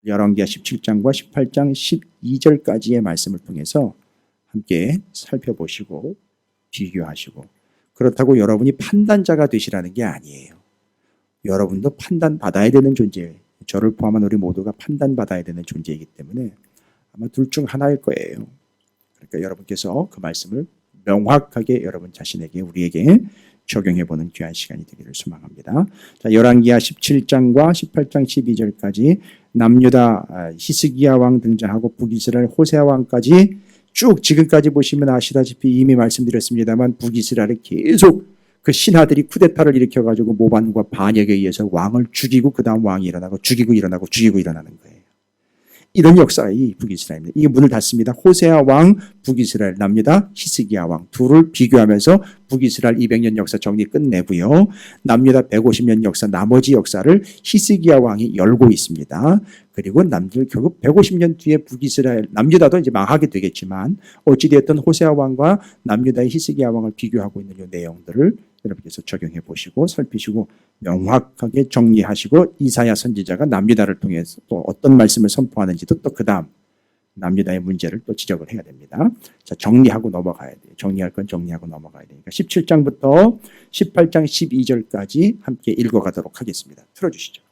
열왕기하 17장과 18장 12절까지의 말씀을 통해서 함께 살펴보시고 비교하시고, 그렇다고 여러분이 판단자가 되시라는 게 아니에요. 여러분도 판단받아야 되는 존재예요. 저를 포함한 우리 모두가 판단받아야 되는 존재이기 때문에 아마 둘 중 하나일 거예요. 그러니까 여러분께서 그 말씀을 명확하게 여러분 자신에게, 우리에게 적용해보는 귀한 시간이 되기를 소망합니다. 자, 열왕기하 17장과 18장 12절까지 남유다 히스기야 왕 등장하고 북이스라엘 호세아 왕까지 쭉 지금까지 보시면 아시다시피 이미 말씀드렸습니다만 북이스라엘이 계속 그 신하들이 쿠데타를 일으켜가지고 모반과 반역에 의해서 왕을 죽이고 그 다음 왕이 일어나고 죽이고 일어나고 죽이고 일어나는 거예요. 이런 역사가 이 북이스라엘입니다. 이게 문을 닫습니다. 호세아 왕, 북이스라엘, 남유다, 히스기야 왕 둘을 비교하면서 북이스라엘 200년 역사 정리 끝내고요. 남유다 150년 역사, 나머지 역사를 히스기야 왕이 열고 있습니다. 그리고 남들 결국 150년 뒤에 북이스라엘, 남유다도 이제 망하게 되겠지만 어찌되었든 호세아 왕과 남유다의 히스기야 왕을 비교하고 있는 이 내용들을 여러분께서 적용해 보시고 살피시고 명확하게 정리하시고, 이사야 선지자가 남유다를 통해서 또 어떤 말씀을 선포하는지도 또 그 다음 남유다의 문제를 또 지적을 해야 됩니다. 자, 정리하고 넘어가야 돼요. 정리할 건 정리하고 넘어가야 되니까 17장부터 18장 12절까지 함께 읽어가도록 하겠습니다. 틀어주시죠.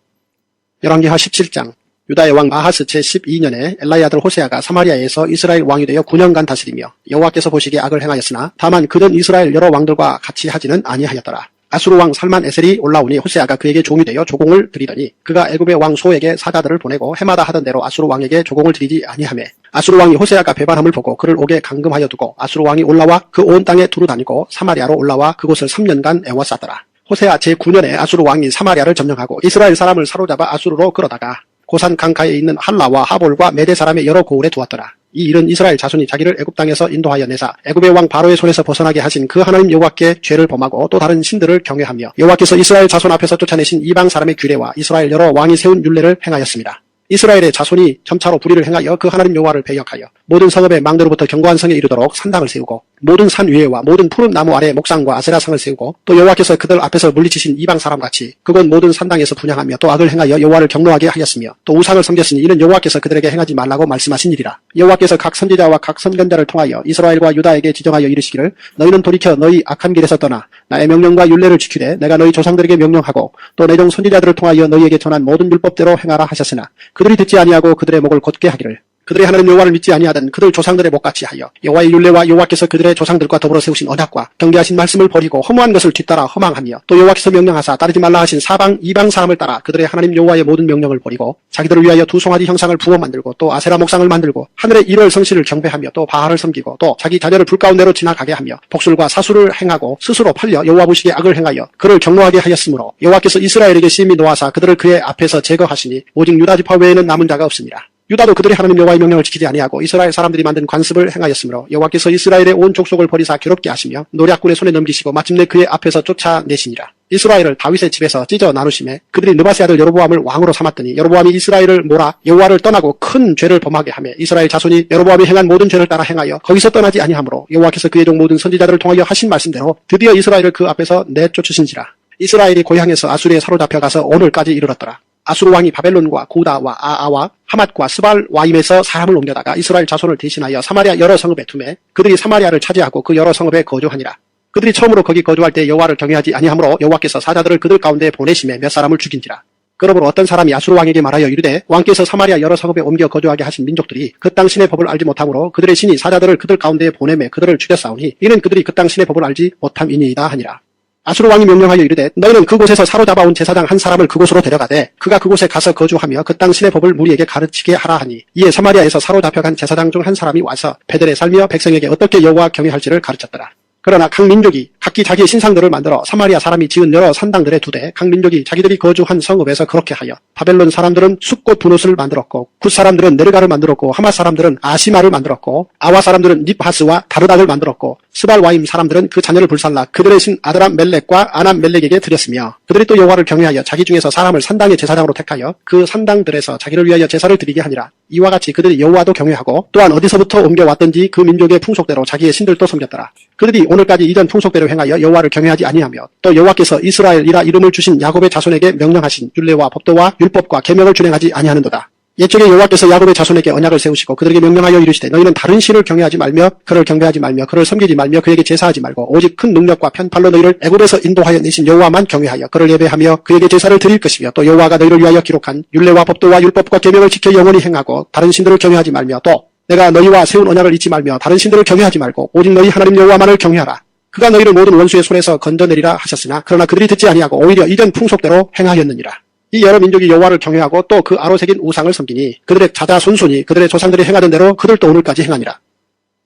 열왕기하 17장. 유다의 왕 아하스 제12년에 엘라의 아들 호세아가 사마리아에서 이스라엘 왕이 되어 9년간 다스리며 여호와께서 보시기에 악을 행하였으나 다만 그는 이스라엘 여러 왕들과 같이 하지는 아니하였더라. 아수르 왕 살만 에셀이 올라오니 호세아가 그에게 종이 되어 조공을 드리더니 그가 애굽의 왕 소에게 사자들을 보내고 해마다 하던 대로 아수르 왕에게 조공을 드리지 아니하매 아수르 왕이 호세아가 배반함을 보고 그를 옥에 감금하여 두고 아수르 왕이 올라와 그 온 땅에 두루 다니고 사마리아로 올라와 그곳을 3년간 애워쌌더라. 호세아 제9년에 아수르 왕이 사마리아를 점령하고 이스라엘 사람을 사로잡아 아수르로 끌어다가 고산 강가에 있는 할라와 하볼과 메대 사람의 여러 고을에 두었더라. 이 일은 이스라엘 자손이 자기를 애굽 땅에서 인도하여 내사 애굽의 왕 바로의 손에서 벗어나게 하신 그 하나님 여호와께 죄를 범하고 또 다른 신들을 경외하며 여호와께서 이스라엘 자손 앞에서 쫓아내신 이방 사람의 규례와 이스라엘 여러 왕이 세운 율례를 행하였습니다. 이스라엘의 자손이 점차로 불의를 행하여 그 하나님 여호와를 배역하여 모든 성읍의 망대로부터 견고한 성에 이르도록 산당을 세우고 모든 산 위에와 모든 푸른 나무 아래 목상과 아세라상을 세우고 또 여호와께서 그들 앞에서 물리치신 이방 사람같이 그곳 모든 산당에서 분향하며 또 악을 행하여 여호와를 경노하게 하였으며 또 우상을 섬겼으니 이는 여호와께서 그들에게 행하지 말라고 말씀하신 일이라. 여호와께서 각 선지자와 각 선견자를 통하여 이스라엘과 유다에게 지정하여 이르시기를 너희는 돌이켜 너희 악한 길에서 떠나 나의 명령과 율례를 지키되 내가 너희 조상들에게 명령하고 또 내 종 선지자들을 통하여 너희에게 전한 모든 율법대로 행하라 하셨으나 그들이 듣지 아니하고 그들의 목을 곧게 하기를 그들의 하나님 여호와를 믿지 아니하던 그들 조상들의 목같이 하여 여호와의 율례와 여호와께서 그들의 조상들과 더불어 세우신 언약과 경계하신 말씀을 버리고 허무한 것을 뒤따라 허망하며 또 여호와께서 명령하사 따르지 말라 하신 사방 이방 사람을 따라 그들의 하나님 여호와의 모든 명령을 버리고 자기들을 위하여 두 송아지 형상을 부어 만들고 또 아세라 목상을 만들고 하늘의 일월 성신을 경배하며 또 바알을 섬기고 또 자기 자녀를 불 가운데로 지나가게 하며 복술과 사수를 행하고 스스로 팔려 여호와 보시기에 악을 행하여 그를 경노하게 하였으므로 여호와께서 이스라엘에게 심히 노하사 그들을 그의 앞에서 제거하시니 오직 유다 지파 외에는 남은 자가 없습니다. 유다도 그들이 하나님 여호와의 명령을 지키지 아니하고 이스라엘 사람들이 만든 관습을 행하였으므로 여호와께서 이스라엘의 온 족속을 버리사 괴롭게 하시며 노략군의 손에 넘기시고 마침내 그의 앞에서 쫓아내시니라. 이스라엘을 다윗의 집에서 찢어 나누심에 그들이 느바스의 아들 여로보암을 왕으로 삼았더니 여로보암이 이스라엘을 몰아 여호와를 떠나고 큰 죄를 범하게 하며 이스라엘 자손이 여로보암이 행한 모든 죄를 따라 행하여 거기서 떠나지 아니하므로 여호와께서 그의 종 모든 선지자들을 통하여 하신 말씀대로 드디어 이스라엘을 그 앞에서 내쫓으신지라. 이스라엘이 고향에서 아수르에 사로잡혀가서 오늘까지 이르렀더라. 아수르 왕이 바벨론과 구다와 아아와 하맛과 스발 와임에서 사람을 옮겨다가 이스라엘 자손을 대신하여 사마리아 여러 성읍에 두매 그들이 사마리아를 차지하고 그 여러 성읍에 거주하니라. 그들이 처음으로 거기 거주할 때 여호와를 경외하지 아니하므로 여호와께서 사자들을 그들 가운데 보내심에 몇 사람을 죽인지라. 그러므로 어떤 사람이 아수르 왕에게 말하여 이르되 왕께서 사마리아 여러 성읍에 옮겨 거주하게 하신 민족들이 그 땅 신의 법을 알지 못하므로 그들의 신이 사자들을 그들 가운데에 보내매 그들을 죽였사오니 이는 그들이 그 땅 신의 법을 알지 못함이니이다 하니라. 아수르 왕이 명령하여 이르되 너희는 그곳에서 사로잡아온 제사장 한 사람을 그곳으로 데려가되 그가 그곳에 가서 거주하며 그 땅 신의 법을 무리에게 가르치게 하라 하니 이에 사마리아에서 사로잡혀간 제사장 중 한 사람이 와서 베들에 살며 백성에게 어떻게 여호와 경외할지를 가르쳤더라. 그러나 각 민족이 각기 자기의 신상들을 만들어 사마리아 사람이 지은 여러 산당들에 두되 각 민족이 자기들이 거주한 성읍에서 그렇게 하여 바벨론 사람들은 숫꽃 분옷을 만들었고 굿 사람들은 네르가를 만들었고 하맛 사람들은 아시마를 만들었고 아와 사람들은 닙하스와 다르닥을 만들었고 스발와임 사람들은 그 자녀를 불살라 그들의 신 아드람 멜렉과 아남 멜렉에게 드렸으며 그들이 또 여호와를 경외하여 자기 중에서 사람을 산당의 제사장으로 택하여 그 산당들에서 자기를 위하여 제사를 드리게 하니라. 이와 같이 그들이 여호와도 경외하고 또한 어디서부터 옮겨왔던지 그 민족의 풍속대로 자기의 신들도 섬겼더라. 그들이 오늘까지 이전 풍속대로 행하여 여호와를 경외하지 아니하며 또 여호와께서 이스라엘이라 이름을 주신 야곱의 자손에게 명령하신 율례와 법도와 율법과 계명을 준행하지 아니하는도다. 옛적에 여호와께서 야곱의 자손에게 언약을 세우시고 그들에게 명령하여 이르시되 너희는 다른 신을 경외하지 말며 그를 경배하지 말며 그를 섬기지 말며 그에게 제사하지 말고 오직 큰 능력과 편팔로 너희를 애굽에서 인도하여 내신 여호와만 경외하여 그를 예배하며 그에게 제사를 드릴 것이며 또 여호와가 너희를 위하여 기록한 율례와 법도와 율법과 계명을 지켜 영원히 행하고 다른 신들을 경외하지 말며 또 내가 너희와 세운 언약을 잊지 말며 다른 신들을 경외하지 말고 오직 너희 하나님 여호와만을 경외하라. 그가 너희를 모든 원수의 손에서 건져내리라 하셨으나 그러나 그들이 듣지 아니하고 오히려 이전 풍속대로 행하였느니라. 이 여러 민족이 여호와를 경외하고 또 그 아로 새긴 우상을 섬기니 그들의 자자손손이 그들의 조상들이 행하던 대로 그들도 오늘까지 행하니라.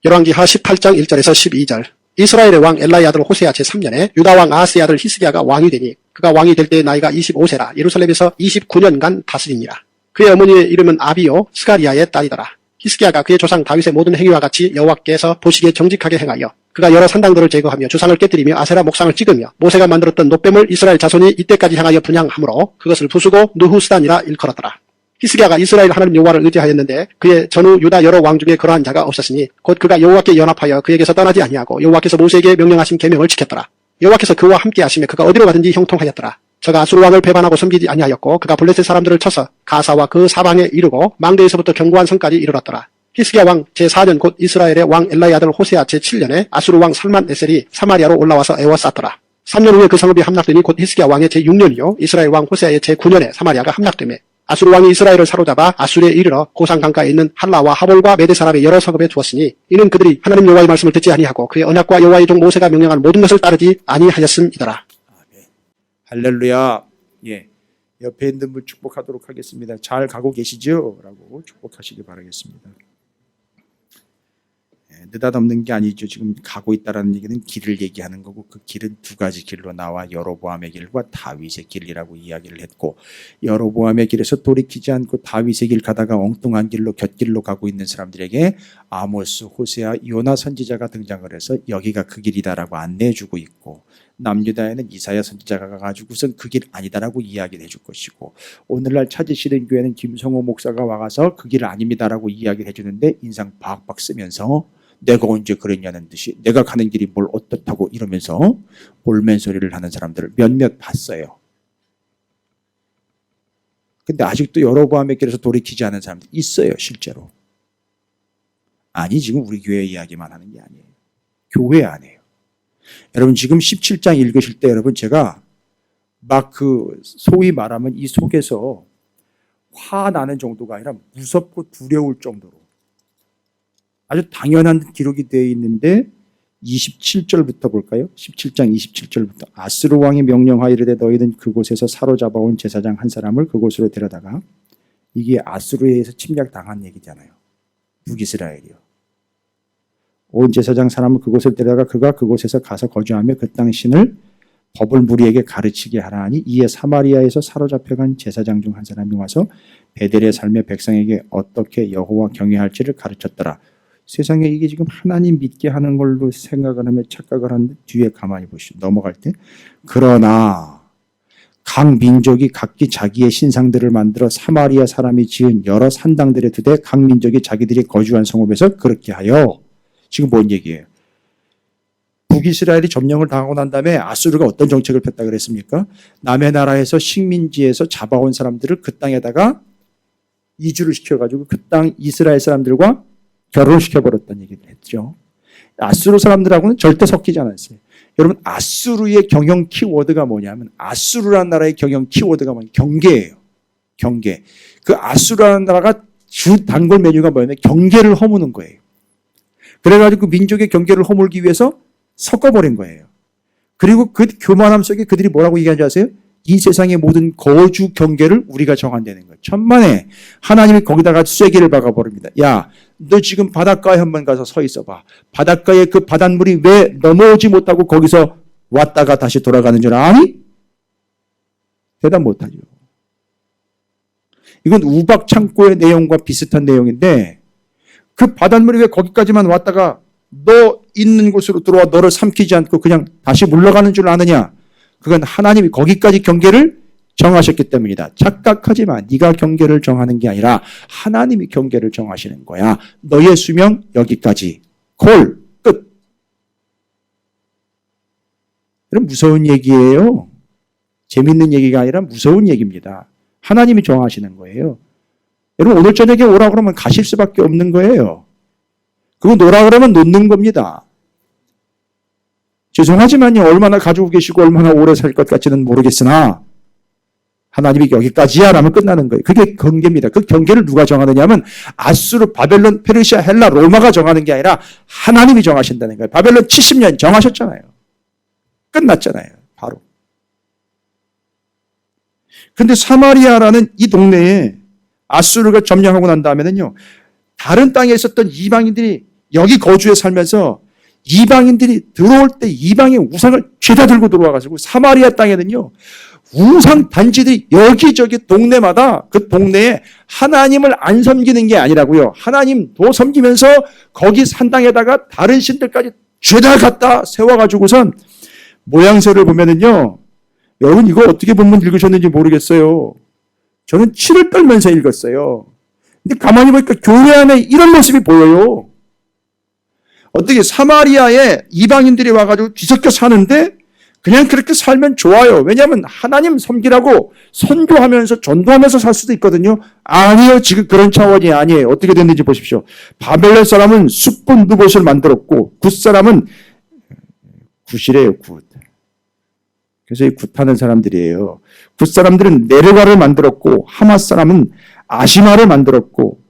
열왕기하 18장 1절에서 12절. 이스라엘의 왕 엘라의 아들 호세아 제3년에 유다 왕 아하스의 아들 히스기야가 왕이 되니 그가 왕이 될 때의 나이가 25세라 예루살렘에서 29년간 다스리니라. 그의 어머니의 이름은 아비요 스가리아의 딸이더라. 히스기야가 그의 조상 다윗의 모든 행위와 같이 여호와께서 보시기에 정직하게 행하여 그가 여러 산당들을 제거하며 주상을 깨뜨리며 아세라 목상을 찍으며 모세가 만들었던 놋뱀을 이스라엘 자손이 이때까지 향하여 분향하므로 그것을 부수고 느후스단이라 일컬었더라. 히스기야가 이스라엘 하나님 여호와를 의지하였는데 그의 전후 유다 여러 왕 중에 그러한 자가 없었으니 곧 그가 여호와께 연합하여 그에게서 떠나지 아니하고 여호와께서 모세에게 명령하신 계명을 지켰더라. 여호와께서 그와 함께 하시며 그가 어디로 가든지 형통하였더라. 저가 아수르 왕을 배반하고 섬기지 아니하였고 그가 블레셋 사람들을 쳐서 가사와 그 사방에 이르고 망대에서부터 견고한 성까지 이르렀더라. 히스기야 왕 제4년 곧 이스라엘의 왕 엘라의 아들 호세아 제7년에 아수르 왕 살만에셀이 사마리아로 올라와서 에워쌌더라. 3년 후에 그 성읍이 함락되니 곧 히스기야 왕의 제6년이요 이스라엘 왕 호세아의 제9년에 사마리아가 함락되매 아수르 왕이 이스라엘을 사로잡아 아수르에 이르러 고산 강가에 있는 할라와 하볼과 메대 사람의 여러 성읍에 두었으니 이는 그들이 하나님 여호와의 말씀을 듣지 아니하고 그의 언약과 여호와의 종 모세가 명령한 모든 것을 따르지 아니하였음이더라. 아멘. 할렐루야. 예. 옆에 있는 분 축복하도록 하겠습니다. 잘 가고 계시죠? 라고 축복하시기 바라겠습니다. 느닷없는 게 아니죠. 지금 가고 있다라는 얘기는 길을 얘기하는 거고 그 길은 두 가지 길로 나와 여로보암의 길과 다윗의 길이라고 이야기를 했고 여로보암의 길에서 돌이키지 않고 다윗의 길 가다가 엉뚱한 길로 곁길로 가고 있는 사람들에게 아모스, 호세아, 요나 선지자가 등장을 해서 여기가 그 길이다라고 안내해주고 있고 남유다에는 이사야 선지자가 가가지고선 그 길 아니다라고 이야기를 해줄 것이고 오늘날 찾으시는 교회는 김성호 목사가 와가서 그 길 아닙니다라고 이야기를 해주는데 인상 박박 쓰면서 내가 언제 그랬냐는 듯이 내가 가는 길이 뭘 어떻다고 이러면서 볼멘 소리를 하는 사람들을 몇몇 봤어요. 근데 아직도 여로보암의 길에서 돌이키지 않은 사람들 있어요. 실제로. 아니 지금 우리 교회 이야기만 하는 게 아니에요. 교회 안에요. 여러분 지금 17장 읽으실 때 여러분 제가 막 그 소위 말하면 이 속에서 화나는 정도가 아니라 무섭고 두려울 정도로 아주 당연한 기록이 되어 있는데 27절부터 볼까요? 17장 27절부터 아스루 왕이 명령하여 이르되 너희는 그곳에서 사로잡아온 제사장 한 사람을 그곳으로 데려다가 이게 아스루에 의해서 침략당한 얘기잖아요. 북이스라엘이요. 온 제사장 사람을 그곳을 데려다가 그가 그곳에서 가서 거주하며 그 땅 신을 법을 무리에게 가르치게 하라 하니 이에 사마리아에서 사로잡혀간 제사장 중 한 사람이 와서 베델의 삶의 백성에게 어떻게 여호와 경외할지를 가르쳤더라. 세상에 이게 지금 하나님 믿게 하는 걸로 생각을 하며 착각을 하는데 뒤에 가만히 보시죠. 넘어갈 때 그러나 각 민족이 각기 자기의 신상들을 만들어 사마리아 사람이 지은 여러 산당들에 두되 각 민족이 자기들이 거주한 성읍에서 그렇게 하여 지금 뭔 얘기예요? 북이스라엘이 점령을 당하고 난 다음에 아수르가 어떤 정책을 폈다 그랬습니까? 남의 나라에서 식민지에서 잡아온 사람들을 그 땅에다가 이주를 시켜가지고 그 땅 이스라엘 사람들과 결혼시켜버렸다는 얘기를 했죠. 아수르 사람들하고는 절대 섞이지 않았어요. 여러분 아수르의 경영 키워드가 뭐냐면 아수르라는 나라의 경영 키워드가 뭐냐면 경계예요. 경계. 그 아수르라는 나라가 주 단골 메뉴가 뭐냐면 경계를 허무는 거예요. 그래가지고 그 민족의 경계를 허물기 위해서 섞어버린 거예요. 그리고 그 교만함 속에 그들이 뭐라고 얘기하는지 아세요? 이 세상의 모든 거주 경계를 우리가 정한다는 거예요. 천만에 하나님이 거기다가 쐐기를 박아버립니다. 야, 너 지금 바닷가에 한번 가서 서 있어봐. 바닷가에 그 바닷물이 왜 넘어오지 못하고 거기서 왔다가 다시 돌아가는 줄 아니? 대답 못하죠. 이건 우박창고의 내용과 비슷한 내용인데 그 바닷물이 왜 거기까지만 왔다가 너 있는 곳으로 들어와 너를 삼키지 않고 그냥 다시 물러가는 줄 아느냐? 그건 하나님이 거기까지 경계를 정하셨기 때문이다. 착각하지 마. 네가 경계를 정하는 게 아니라 하나님이 경계를 정하시는 거야. 너의 수명 여기까지. 콜. 끝. 이런 무서운 얘기예요. 재밌는 얘기가 아니라 무서운 얘기입니다. 하나님이 정하시는 거예요. 여러분 오늘 저녁에 오라 그러면 가실 수밖에 없는 거예요. 그거 놓으라 그러면 놓는 겁니다. 죄송하지만요. 얼마나 가지고 계시고 얼마나 오래 살 것 같지는 모르겠으나 하나님이 여기까지야 라면 끝나는 거예요. 그게 경계입니다. 그 경계를 누가 정하느냐 하면 아수르, 바벨론, 페르시아, 헬라, 로마가 정하는 게 아니라 하나님이 정하신다는 거예요. 바벨론 70년 정하셨잖아요. 끝났잖아요. 바로. 근데 사마리아라는 이 동네에 아수르가 점령하고 난 다음에는요. 다른 땅에 있었던 이방인들이 여기 거주해 살면서 이방인들이 들어올 때 이방의 우상을 죄다 들고 들어와가지고 사마리아 땅에는요. 우상 단지들이 여기저기 동네마다 그 동네에 하나님을 안 섬기는 게 아니라고요. 하나님도 섬기면서 거기 산 땅에다가 다른 신들까지 죄다 갖다 세워가지고선 모양새를 보면은요. 여러분 이거 어떻게 본문 읽으셨는지 모르겠어요. 저는 치를 떨면서 읽었어요. 근데 가만히 보니까 교회 안에 이런 모습이 보여요. 어떻게 사마리아에 이방인들이 와가지고 뒤섞여 사는데 그냥 그렇게 살면 좋아요. 왜냐하면 하나님 섬기라고 선교하면서 전도하면서 살 수도 있거든요. 아니요. 지금 그런 차원이 아니에요. 어떻게 됐는지 보십시오. 바벨론 사람은 숫분 누봇을 만들었고 굿 사람은 굿이래요. 굿. 그래서 이 굿하는 사람들이에요. 굿 사람들은 네르가를 만들었고 하마 사람은 아시마를 만들었고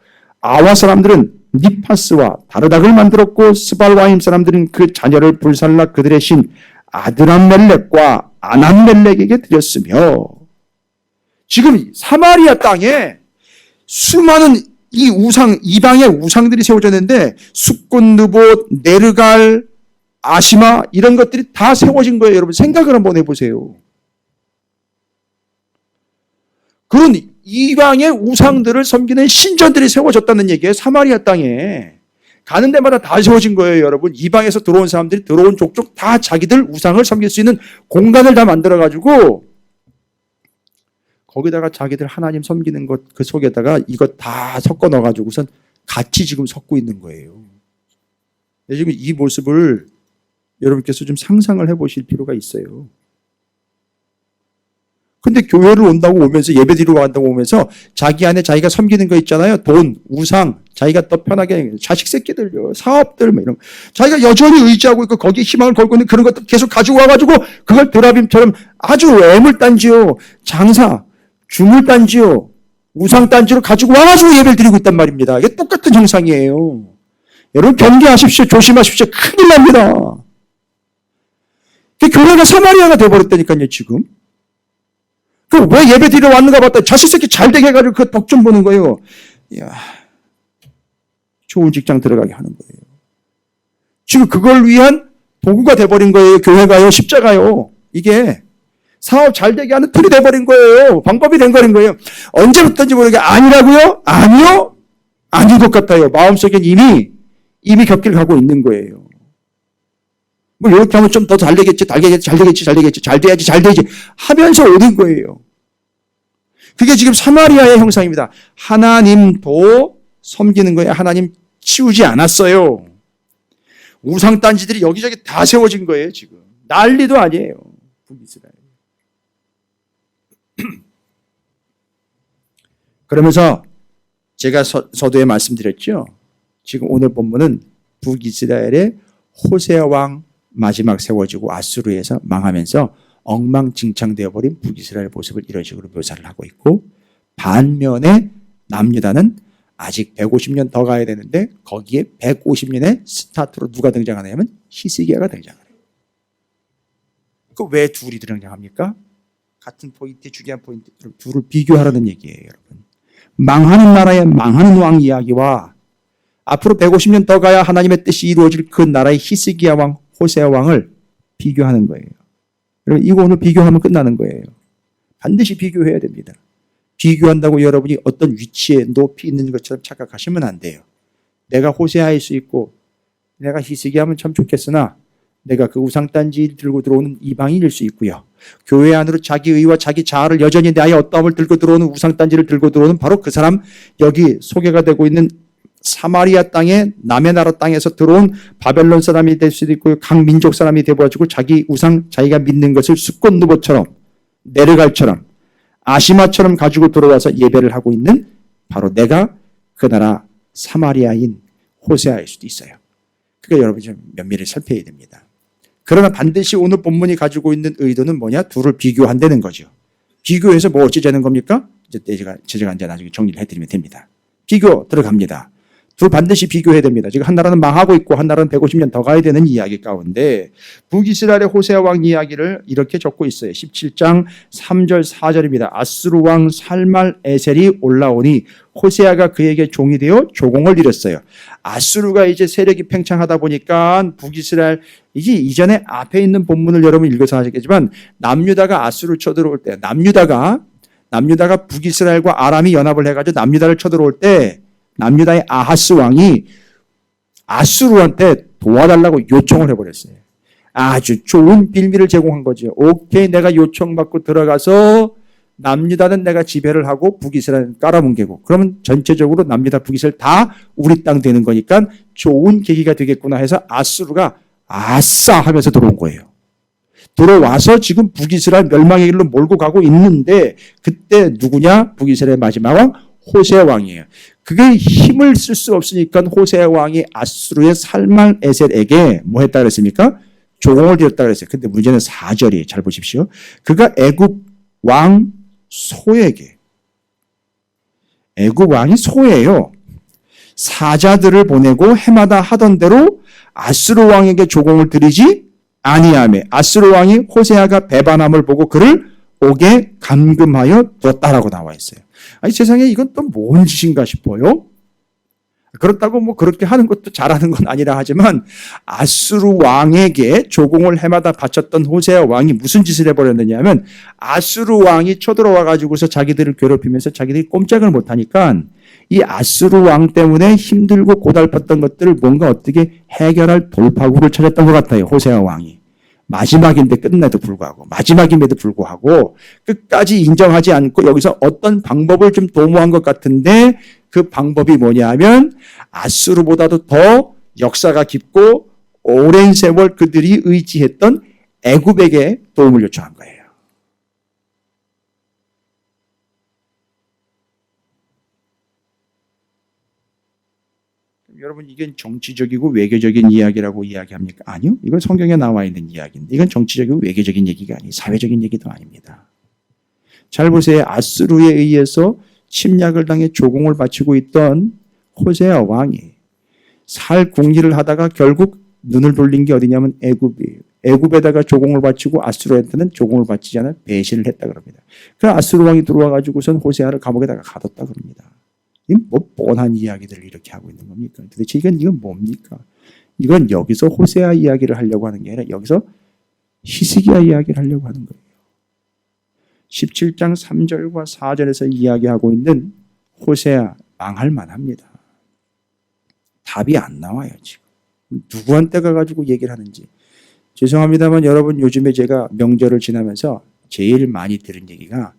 아와 사람들은 니파스와 다르닥을 만들었고 스발와임 사람들은 그 자녀를 불살라 그들의 신 아드람멜렉과 아남멜렉에게 드렸으며 지금 사마리아 땅에 수많은 이 우상 이방의 우상들이 세워졌는데 숫군 느봇 네르갈 아시마 이런 것들이 다 세워진 거예요. 여러분 생각을 한번 해보세요. 그런 이방의 우상들을 섬기는 신전들이 세워졌다는 얘기예요. 사마리아 땅에. 가는 데마다 다 세워진 거예요, 여러분. 이방에서 들어온 사람들이 들어온 족족 다 자기들 우상을 섬길 수 있는 공간을 다 만들어가지고 거기다가 자기들 하나님 섬기는 것 그 속에다가 이것 다 섞어 넣어가지고선 같이 지금 섞고 있는 거예요. 지금 이 모습을 여러분께서 좀 상상을 해보실 필요가 있어요. 근데 교회를 온다고 오면서 예배 드리러 간다고 오면서 자기 안에 자기가 섬기는 거 있잖아요. 돈, 우상, 자기가 더 편하게 자식 새끼들요, 사업들 뭐 이런 자기가 여전히 의지하고 있고 거기에 희망을 걸고 있는 그런 것들 계속 가지고 와가지고 그걸 드라빔처럼 아주 애물단지요, 장사, 주물단지요, 우상단지로 가지고 와가지고 예배를 드리고 있단 말입니다. 이게 똑같은 형상이에요. 여러분 경계하십시오. 조심하십시오. 큰일 납니다. 교회가 사마리아가 돼버렸다니까요 지금. 그 왜 예배 드리러 왔는가 봤더니 자식 새끼 잘 되게 해가지고 그 덕 좀 보는 거예요. 이야, 좋은 직장 들어가게 하는 거예요. 지금 그걸 위한 도구가 돼버린 거예요. 교회가요, 십자가요. 이게 사업 잘 되게 하는 툴이 돼버린 거예요. 방법이 된버린 거예요. 언제부터인지 모르게 아니라고요? 아니요? 아닌 것 같아요. 마음속엔 이미 곁길 가고 있는 거예요. 뭐 이렇게 하면 좀 더 잘 되겠지, 잘 돼야지 하면서 오는 거예요. 그게 지금 사마리아의 형상입니다. 하나님도 섬기는 거예요. 하나님 치우지 않았어요. 우상단지들이 여기저기 다 세워진 거예요. 지금 난리도 아니에요. 북이스라엘. 그러면서 제가 서두에 말씀드렸죠. 지금 오늘 본문은 북이스라엘의 호세아 왕 마지막 세워지고 아수르에서 망하면서 엉망진창되어버린 북이스라엘 모습을 이런 식으로 묘사를 하고 있고 반면에 남유다는 아직 150년 더 가야 되는데 거기에 150년의 스타트로 누가 등장하냐면 히스기야가 등장해요. 그 왜 둘이 등장합니까? 같은 포인트, 중요한 포인트 둘을 비교하라는 얘기예요. 여러분. 망하는 나라의 망하는 왕 이야기와 앞으로 150년 더 가야 하나님의 뜻이 이루어질 그 나라의 히스기야 왕, 호세아 왕을 비교하는 거예요. 여러분 이거 오늘 비교하면 끝나는 거예요. 반드시 비교해야 됩니다. 비교한다고 여러분이 어떤 위치에 높이 있는 것처럼 착각하시면 안 돼요. 내가 호세아일 수 있고 내가 히스기야면 참 좋겠으나 내가 그 우상단지 들고 들어오는 이방인일 수 있고요. 교회 안으로 자기 의와 자기 자아를 여전히 나의 어떠함을 들고 들어오는 우상단지를 들고 들어오는 바로 그 사람, 여기 소개가 되고 있는 사마리아 땅에 남의 나라 땅에서 들어온 바벨론 사람이 될 수도 있고 각 민족 사람이 되어가지고 자기 우상 자기가 믿는 것을 숫곤 누봇처럼 네르갈처럼 아시마처럼 가지고 들어와서 예배를 하고 있는 바로 내가 그 나라 사마리아인 호세아일 수도 있어요. 그러니까 여러분이 좀 면밀히 살펴야 됩니다. 그러나 반드시 오늘 본문이 가지고 있는 의도는 뭐냐? 둘을 비교한다는 거죠. 비교해서 뭐 어찌자는 겁니까? 이제 제가 이제 나중에 정리를 해드리면 됩니다. 비교 들어갑니다. 둘 반드시 비교해야 됩니다. 지금 한 나라는 망하고 있고 한 나라는 150년 더 가야 되는 이야기 가운데 북이스라엘의 호세아 왕 이야기를 이렇게 적고 있어요. 17장 3절 4절입니다. 아수르 왕 살말 에셀이 올라오니 호세아가 그에게 종이 되어 조공을 이뤘어요. 아수르가 이제 세력이 팽창하다 보니까 북이스라엘 이제 이전에 앞에 있는 본문을 여러분 읽어서 아시겠지만 남유다가 아수르 쳐들어올 때 남유다가 북이스라엘과 아람이 연합을 해가지고 남유다를 쳐들어올 때 남유다의 아하스 왕이 아수르한테 도와달라고 요청을 해버렸어요. 아주 좋은 빌미를 제공한 거죠. 오케이, 내가 요청받고 들어가서 남유다는 내가 지배를 하고 북이스라엘은 깔아뭉개고 그러면 전체적으로 남유다 북이스라엘 다 우리 땅 되는 거니까 좋은 계기가 되겠구나 해서 아수르가 아싸 하면서 들어온 거예요. 들어와서 지금 북이스라엘 멸망의 길로 몰고 가고 있는데 그때 누구냐? 북이스라엘 마지막 왕 호세아 왕이에요. 그게 힘을 쓸 수 없으니까 호세아 왕이 아수르의 살말 에셀에게 뭐 했다 그랬습니까? 조공을 드렸다 그랬어요. 근데 문제는 4절이에요. 잘 보십시오. 그가 애굽 왕 소에게, 애굽 왕이 소예요. 사자들을 보내고 해마다 하던 대로 아수르 왕에게 조공을 드리지 아니하매 아수르 왕이 호세아가 배반함을 보고 그를 옥에 감금하여 두었다라고 나와 있어요. 아니 세상에 이건 또 뭔 짓인가 싶어요. 그렇다고 뭐 그렇게 하는 것도 잘하는 건 아니라 하지만 아수르 왕에게 조공을 해마다 바쳤던 호세아 왕이 무슨 짓을 해버렸느냐면 아수르 왕이 쳐들어와 가지고서 자기들을 괴롭히면서 자기들이 꼼짝을 못하니까 이 아수르 왕 때문에 힘들고 고달팠던 것들을 뭔가 어떻게 해결할 돌파구를 찾았던 것 같아요. 호세아 왕이. 마지막임에도 불구하고 끝까지 인정하지 않고 여기서 어떤 방법을 좀 도모한 것 같은데 그 방법이 뭐냐 하면 아수르보다도 더 역사가 깊고 오랜 세월 그들이 의지했던 애굽에게 도움을 요청한 거예요. 여러분 이건 정치적이고 외교적인 이야기라고 이야기합니까? 아니요. 이건 성경에 나와 있는 이야기인데 이건 정치적이고 외교적인 얘기가 아니에요. 사회적인 얘기도 아닙니다. 잘 보세요. 아수르에 의해서 침략을 당해 조공을 바치고 있던 호세아 왕이 살 궁리를 하다가 결국 눈을 돌린 게 어디냐면 애굽이에요. 애굽에다가 조공을 바치고 아수르한테는 조공을 바치지 않아 배신을 했다 그럽니다. 그 아수르 왕이 들어와 가지고선 호세아를 감옥에다가 가뒀다 그럽니다. 이건 뭐 뻔한 이야기들을 이렇게 하고 있는 겁니까? 도대체 이건 뭡니까? 이건 여기서 호세아 이야기를 하려고 하는 게 아니라 여기서 히스기야 이야기를 하려고 하는 거예요. 17장 3절과 4절에서 이야기하고 있는 호세아 망할 만합니다. 답이 안 나와요 지금. 누구한테 가가지고 얘기를 하는지. 죄송합니다만 여러분 요즘에 제가 명절을 지나면서 제일 많이 들은 얘기가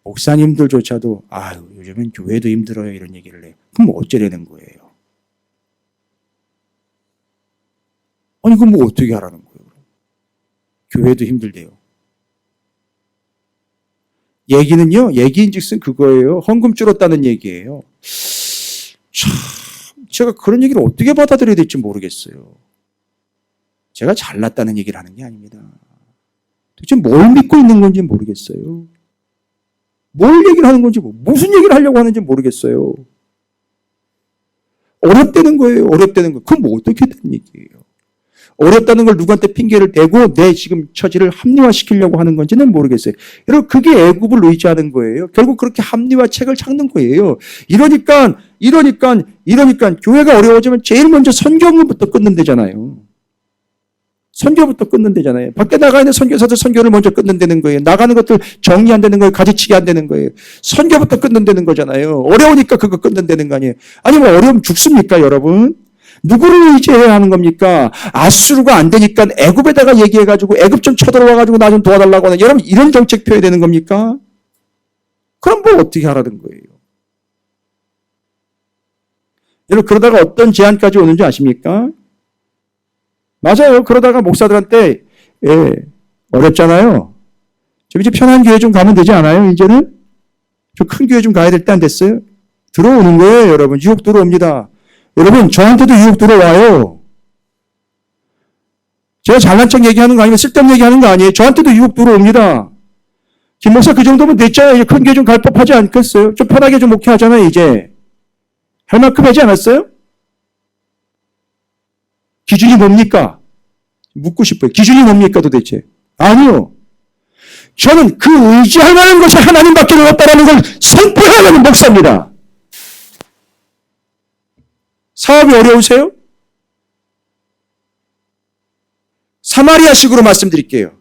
목사님들조차도 아유 요즘엔 교회도 힘들어요 이런 얘기를 해요. 그럼 뭐 어쩌려는 거예요? 아니 그럼 뭐 어떻게 하라는 거예요? 교회도 힘들대요. 얘기는요. 얘기인즉슨 그거예요. 헌금 줄었다는 얘기예요. 참 제가 그런 얘기를 어떻게 받아들여야 될지 모르겠어요. 제가 잘났다는 얘기를 하는 게 아닙니다. 도대체 뭘 믿고 있는 건지 모르겠어요. 뭘 얘기를 하는 건지 무슨 얘기를 하려고 하는지 모르겠어요. 어렵다는 거예요. 어렵다는 거. 그럼 뭐 어떻게 된 얘기예요? 어렵다는 걸 누구한테 핑계를 대고 내 지금 처지를 합리화시키려고 하는 건지는 모르겠어요. 여러분 그게 애굽을 의지하는 거예요. 결국 그렇게 합리화책을 찾는 거예요. 이러니까 교회가 어려워지면 제일 먼저 선교문부터 끊는다잖아요. 선교부터 끊는다잖아요. 밖에 나가 있는 선교사들 선교를 먼저 끊는다는 거예요. 나가는 것들 정리 안 되는 거예요. 가지치기 안 되는 거예요. 선교부터 끊는다는 거잖아요. 어려우니까 그거 끊는다는 거 아니에요. 아니 뭐 어려우면 죽습니까 여러분? 누구를 의지해야 하는 겁니까? 아수르가 안 되니까 애굽에다가 얘기해가지고 애굽 좀 쳐들어와가지고 나 좀 도와달라고 하는 여러분 이런 정책 펴야 되는 겁니까? 그럼 뭐 어떻게 하라는 거예요? 여러분 그러다가 어떤 제안까지 오는지 아십니까? 맞아요. 그러다가 목사들한테 어렵잖아요. 좀 이제 편한 교회 좀 가면 되지 않아요? 이제는 좀 큰 교회 좀 가야 될 때 안 됐어요? 들어오는 거예요, 여러분. 유혹 들어옵니다. 여러분, 저한테도 유혹 들어와요. 제가 잘난 척 얘기하는 거 아니면 쓸데없는 얘기하는 거 아니에요. 저한테도 유혹 들어옵니다. 김 목사 그 정도면 됐잖아요. 이제 큰 게 좀 갈 법하지 않겠어요? 좀 편하게 좀 목회하잖아요, 이제. 할 만큼 하지 않았어요? 기준이 뭡니까? 묻고 싶어요. 기준이 뭡니까 도대체? 아니요. 저는 그 의지할 만한 것이 하나님밖에 없다는 걸 선포하는 목사입니다. 사업이 어려우세요? 사마리아식으로 말씀드릴게요.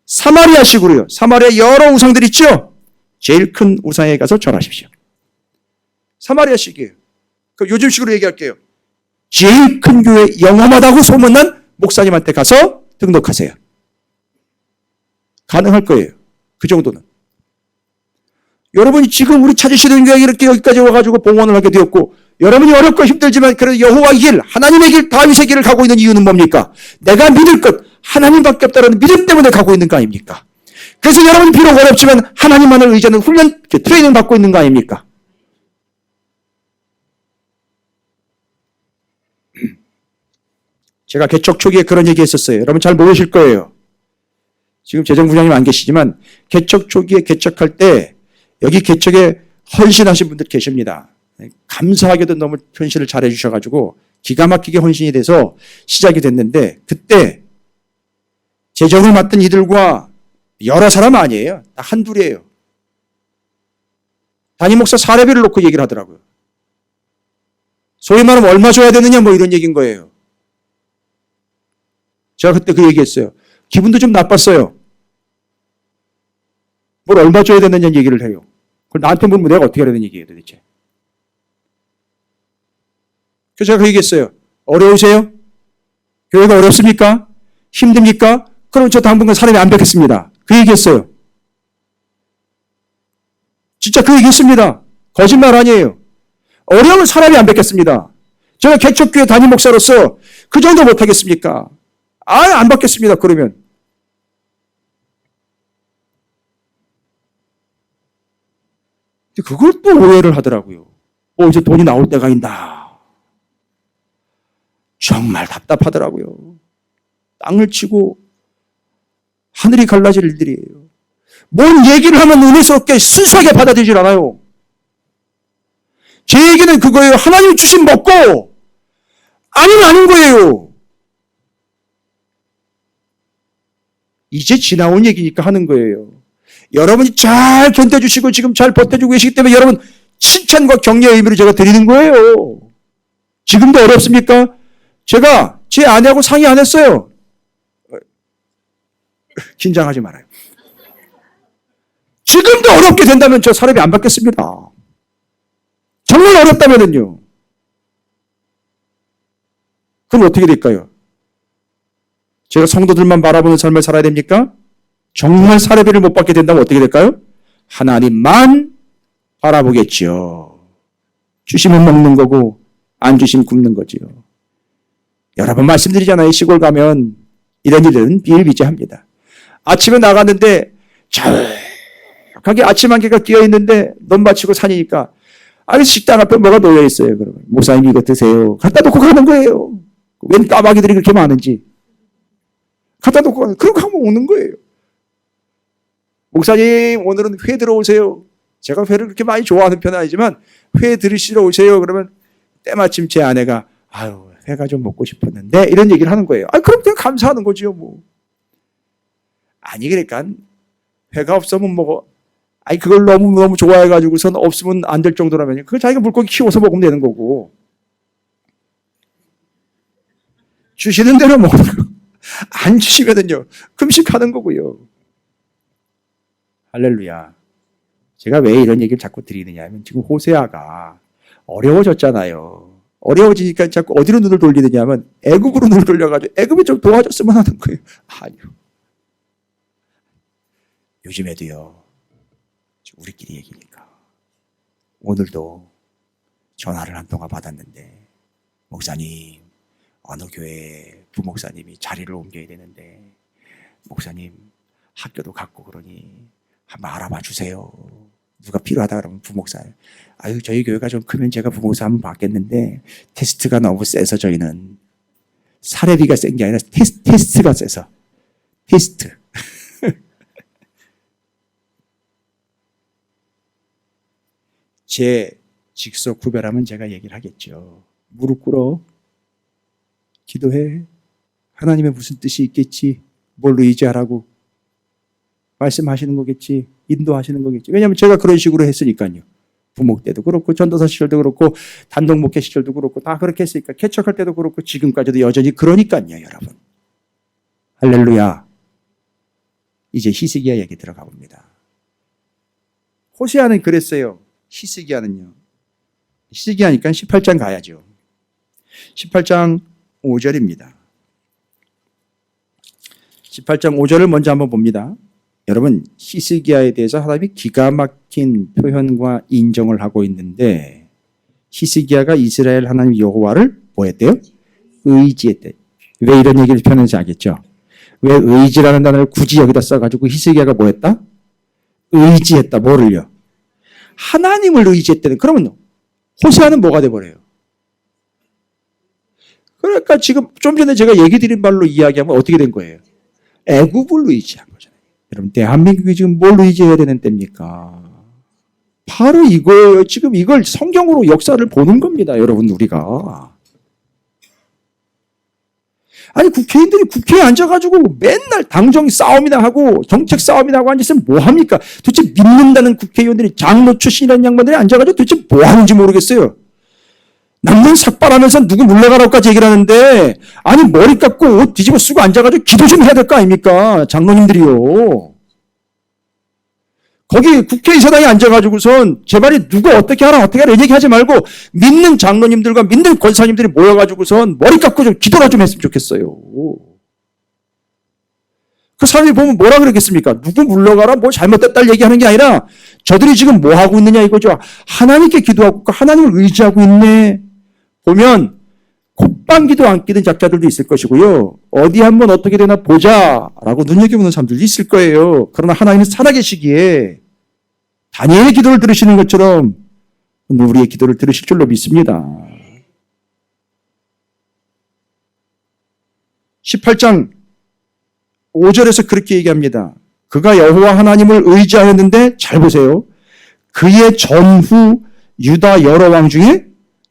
사마리아식으로요. 사마리아 여러 우상들 있죠? 제일 큰 우상에 가서 절하십시오. 사마리아식이에요. 그 요즘식으로 얘기할게요. 제일 큰 교회 영험하다고 소문난 목사님한테 가서 등록하세요. 가능할 거예요. 그 정도는. 여러분이 지금 우리 찾으시는 교회 이렇게 여기까지 와가지고 봉헌을 하게 되었고, 여러분이 어렵고 힘들지만 그래도 여호와의 길, 하나님의 길, 다윗의 길을 가고 있는 이유는 뭡니까? 내가 믿을 것, 하나님밖에 없다는 믿음 때문에 가고 있는 거 아닙니까? 그래서 여러분이 비록 어렵지만 하나님만을 의지하는 훈련, 트레이닝 받고 있는 거 아닙니까? 제가 개척 초기에 그런 얘기 했었어요. 여러분 잘 모르실 거예요. 지금 재정부장님 안 계시지만 개척 초기에 개척할 때 여기 개척에 헌신하신 분들 계십니다. 감사하게도 너무 헌신을 잘해 주셔가지고 기가 막히게 헌신이 돼서 시작이 됐는데 그때 재정을 맡은 이들과 여러 사람 아니에요. 딱 한둘이에요. 담임 목사 사례비를 놓고 얘기를 하더라고요. 소위 말하면 얼마 줘야 되느냐 뭐 이런 얘기인 거예요. 제가 그때 그 얘기했어요. 기분도 좀 나빴어요. 뭘 얼마 줘야 되느냐 얘기를 해요. 그걸 나한테 물으면 내가 어떻게 하라는 얘기예요 도대체. 그래서 제가 그 얘기했어요. 어려우세요? 교회가 어렵습니까? 힘듭니까? 그럼 저 당분간 사람이 안 뵙겠습니다. 그 얘기했어요. 진짜 그 얘기했습니다. 거짓말 아니에요. 어려우면 사람이 안 뵙겠습니다. 제가 개척교회 담임 목사로서 그 정도 못하겠습니까? 아예 안 받겠습니다. 그러면. 그걸 또 오해를 하더라고요. 이제 돈이 나올 때가 있다. 정말 답답하더라고요. 땅을 치고 하늘이 갈라질 일들이에요. 뭔 얘기를 하면 은혜스럽게 순수하게 받아들이질 않아요. 제 얘기는 그거예요. 하나님이 주신 먹고 아니면 아닌 거예요. 이제 지나온 얘기니까 하는 거예요. 여러분이 잘 견뎌주시고 지금 잘 버텨주고 계시기 때문에 여러분 칭찬과 격려의 의미로 제가 드리는 거예요. 지금도 어렵습니까? 제가 제 아내하고 상의 안 했어요. 긴장하지 말아요. 지금도 어렵게 된다면 저 사람이 안 받겠습니다. 정말 어렵다면은요. 그럼 어떻게 될까요? 제가 성도들만 바라보는 삶을 살아야 됩니까? 정말 사례비를 못 받게 된다면 어떻게 될까요? 하나님만 바라보겠지요. 주시면 먹는 거고 안 주시면 굶는 거지요. 여러 번 말씀드리잖아요. 시골 가면 이런 일들은 비일비재합니다. 아침에 나갔는데 자욱하게 아침 안개가 끼어있는데 논 마치고 산이니까 식당 앞에 뭐가 놓여있어요. 그러면 목사님 이거 드세요. 갖다 놓고 가는 거예요. 웬 까마귀들이 그렇게 많은지. 갖다 놓고 가는 그런 거 하면 오는 거예요. 목사님 오늘은 회 들어오세요. 제가 회를 그렇게 많이 좋아하는 편은 아니지만 회 들으시러 오세요. 그러면 때마침 제 아내가 회가 좀 먹고 싶었는데 이런 얘기를 하는 거예요. 그럼 그냥 감사하는 거지요 뭐. 아니 그러니까 회가 없으면 먹어. 그걸 너무 좋아해가지고선 없으면 안 될 정도라면 그거 자기가 물고기 키워서 먹으면 되는 거고. 주시는 대로 먹는 거. 안 주시면은요 금식하는 거고요. 할렐루야. 제가 왜 이런 얘기를 자꾸 드리느냐 하면 지금 호세아가 어려워졌잖아요. 어려워지니까 자꾸 어디로 눈을 돌리느냐 하면 애굽으로 눈을 돌려가지고 애굽이 좀 도와줬으면 하는 거예요. 아니요. 요즘에도요. 우리끼리 얘기니까. 오늘도 전화를 한 통화 받았는데 목사님 어느 교회 부목사님이 자리를 옮겨야 되는데 목사님 학교도 갖고 그러니 한번 알아봐 주세요. 누가 필요하다 그러면 부목사. 아유, 저희 교회가 좀 크면 제가 부목사 한번 받겠는데 테스트가 너무 세서 저희는 사례비가 센 게 아니라 테스트가 세서. 테스트. 제 직속 구별하면 제가 얘기를 하겠죠. 무릎 꿇어. 기도해. 하나님의 무슨 뜻이 있겠지. 뭘로 의지하라고. 말씀하시는 거겠지. 인도하시는 거겠지. 왜냐하면 제가 그런 식으로 했으니까요. 부목 때도 그렇고 전도사 시절도 그렇고 단독 목회 시절도 그렇고 다 그렇게 했으니까 개척할 때도 그렇고 지금까지도 여전히 그러니까요. 여러분. 할렐루야. 이제 히스기야 얘기 들어가 봅니다. 호세아는 그랬어요. 히스기야는요. 히스기야니까 18장 가야죠. 18장 5절입니다. 18장 5절을 먼저 한번 봅니다. 여러분, 히스기야에 대해서 하나님이 기가 막힌 표현과 인정을 하고 있는데 히스기야가 이스라엘 하나님 여호와를 뭐 했대요? 의지했대. 왜 이런 얘기를 표현하는지 알겠죠? 왜 의지라는 단어를 굳이 여기다 써가지고 히스기야가 뭐 했다? 의지했다. 뭐를요? 하나님을 의지했다는. 그러면 호세아는 뭐가 돼버려요? 그러니까 지금 좀 전에 제가 얘기 드린 말로 이야기하면 어떻게 된 거예요? 애굽을 의지한 거잖아요. 여러분, 대한민국이 지금 뭘 의지해야 되는 때입니까? 바로 이거예요. 지금 이걸 성경으로 역사를 보는 겁니다. 여러분, 우리가. 아니, 국회의원들이 국회에 앉아가지고 맨날 당정 싸움이나 하고 정책 싸움이나 하고 앉아있으면 뭐합니까? 도대체 믿는다는 국회의원들이 장로 출신이라는 양반들이 앉아가지고 도대체 뭐 하는지 모르겠어요. 남는 삭발하면서 누구 물러가라고까지 얘기를 하는데 아니 머리 깎고 옷 뒤집어 쓰고 앉아가지고 기도 좀 해야 될 거 아닙니까? 장로님들이요. 거기 국회의사당에 앉아가지고선 제발이 누가 어떻게 하라 이런 얘기하지 말고 믿는 장로님들과 믿는 권사님들이 모여가지고선 머리 깎고 좀 기도나 좀 했으면 좋겠어요. 그 사람이 보면 뭐라 그러겠습니까? 누구 물러가라 뭐 잘못됐다 얘기하는 게 아니라 저들이 지금 뭐 하고 있느냐 이거죠. 하나님께 기도하고 하나님을 의지하고 있네. 보면 콧방귀도 안 끼는 작자들도 있을 것이고요. 어디 한번 어떻게 되나 보자라고 눈여겨보는 사람들도 있을 거예요. 그러나 하나님은 살아계시기에 다니엘의 기도를 들으시는 것처럼 우리의 기도를 들으실 줄로 믿습니다. 18장 5절에서 그렇게 얘기합니다. 그가 여호와 하나님을 의지하였는데 잘 보세요. 그의 전후 유다 여러 왕 중에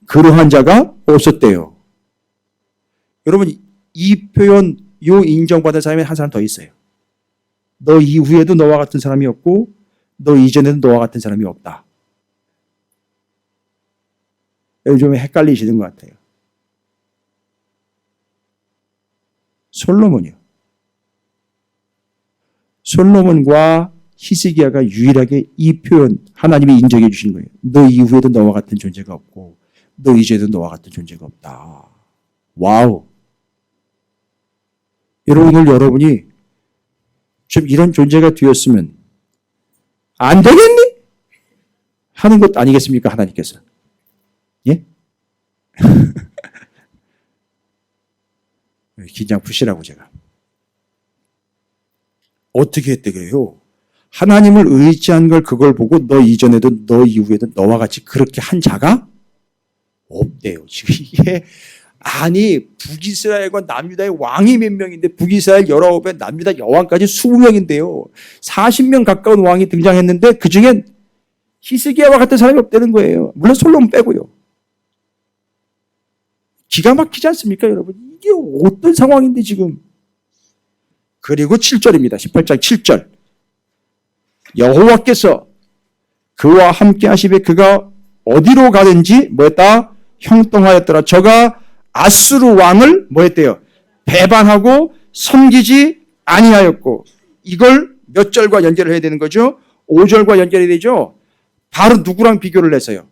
그러한 자가 없었대요. 여러분, 이 표현, 요 인정받은 사람이 한 사람 더 있어요. 너 이후에도 너와 같은 사람이 없고 너 이전에도 너와 같은 사람이 없다. 요즘에 헷갈리시는 것 같아요. 솔로몬이요. 솔로몬과 히스기야가 유일하게 이 표현 하나님이 인정해 주신 거예요. 너 이후에도 너와 같은 존재가 없고 너 이제도 너와 같은 존재가 없다. 와우. 여러분, 오늘 여러분이 좀 이런 존재가 되었으면 안 되겠니? 하는 것 아니겠습니까? 하나님께서. 예? 긴장 푸시라고 제가. 어떻게 했대 그래요? 하나님을 의지한 걸 그걸 보고 너 이전에도 너 이후에도 너와 같이 그렇게 한 자가 없대요. 지금 이게 아니 북이스라엘과 남유다의 왕이 몇 명인데 북이스라엘 19에 남유다 여왕까지 20명인데요. 40명 가까운 왕이 등장했는데 그중엔 히스기야와 같은 사람이 없다는 거예요. 물론 솔로몬 빼고요. 기가 막히지 않습니까 여러분? 이게 어떤 상황인데 지금. 그리고 7절입니다. 18장 7절. 여호와께서 그와 함께 하시되 그가 어디로 가든지 뭐했다? 형통하였더라. 저가 아수르 왕을 뭐했대요? 배반하고 섬기지 아니하였고. 이걸 몇 절과 연결을 해야 되는 거죠? 5절과 연결이 되죠? 바로 누구랑 비교를 했어요?